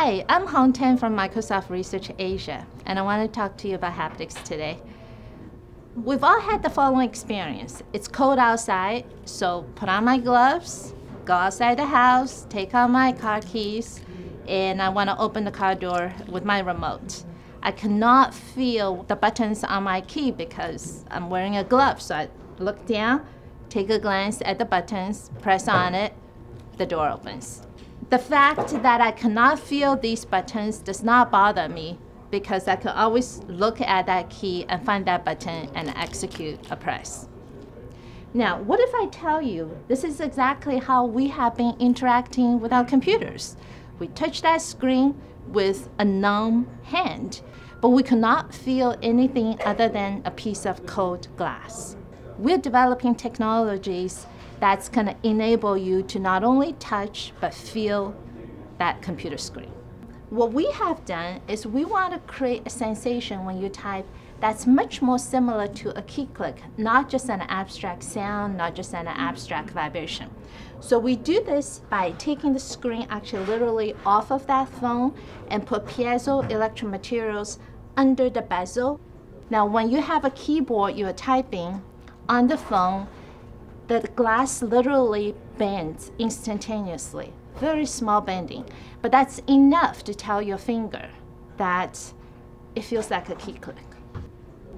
Hi, I'm Hong Tan from Microsoft Research Asia, and I want to talk to you about haptics today. We've all had the following experience. It's cold outside, so put on my gloves, go outside the house, take out my car keys, and I want to open the car door with my remote. I cannot feel the buttons on my key because I'm wearing a glove, so I look down, take a glance at the buttons, press on it, the door opens. The fact that I cannot feel these buttons does not bother me because I can always look at that key and find that button and execute a press. Now, what if I tell you this is exactly how we have been interacting with our computers? We touch that screen with a numb hand, but we cannot feel anything other than a piece of cold glass. We're developing technologies that's going to enable you to not only touch, but feel that computer screen. What we have done is we want to create a sensation when you type that's much more similar to a key click, not just an abstract sound, not just an abstract vibration. So we do this by taking the screen actually literally off of that phone and put piezoelectric materials under the bezel. Now when you have a keyboard you're typing on the phone, the glass literally bends instantaneously, very small bending, but that's enough to tell your finger that it feels like a key click.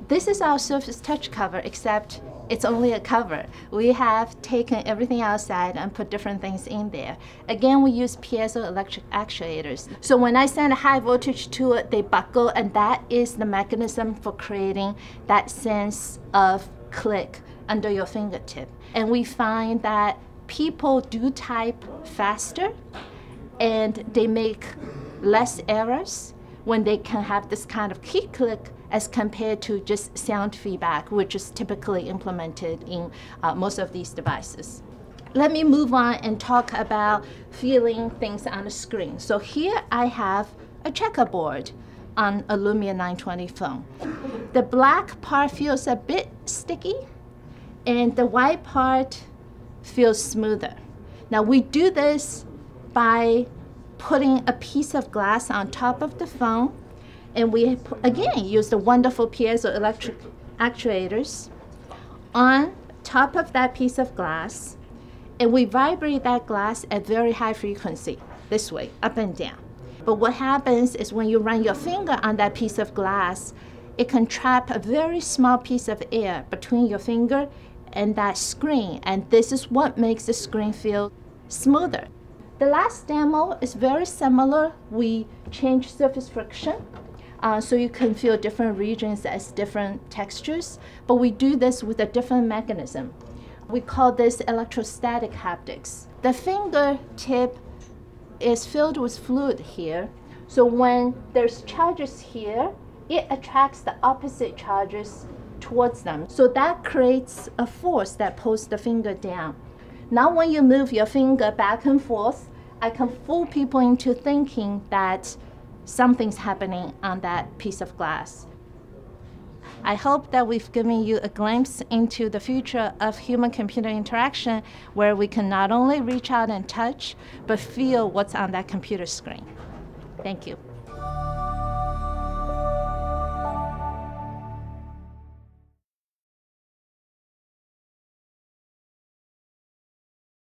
This is our Surface Touch cover, except it's only a cover. We have taken everything outside and put different things in there. Again, we use piezoelectric actuators. So when I send a high voltage to it, they buckle, and that is the mechanism for creating that sense of click under your fingertip. And we find that people do type faster and they make less errors when they can have this kind of key click as compared to just sound feedback, which is typically implemented in most of these devices. Let me move on and talk about feeling things on the screen. So here I have a checkerboard on a Lumia 920 phone. The black part feels a bit sticky, and the white part feels smoother. Now we do this by putting a piece of glass on top of the phone, and we again use the wonderful piezoelectric actuators on top of that piece of glass, and we vibrate that glass at very high frequency, this way, up and down. But what happens is when you run your finger on that piece of glass, it can trap a very small piece of air between your finger and that screen, and this is what makes the screen feel smoother. The last demo is very similar. We change surface friction so you can feel different regions as different textures, but we do this with a different mechanism. We call this electrostatic haptics. The fingertip is filled with fluid here, so when there's charges here, it attracts the opposite charges towards them. So that creates a force that pulls the finger down. Now when you move your finger back and forth, I can fool people into thinking that something's happening on that piece of glass. I hope that we've given you a glimpse into the future of human-computer interaction where we can not only reach out and touch, but feel what's on that computer screen. Thank you.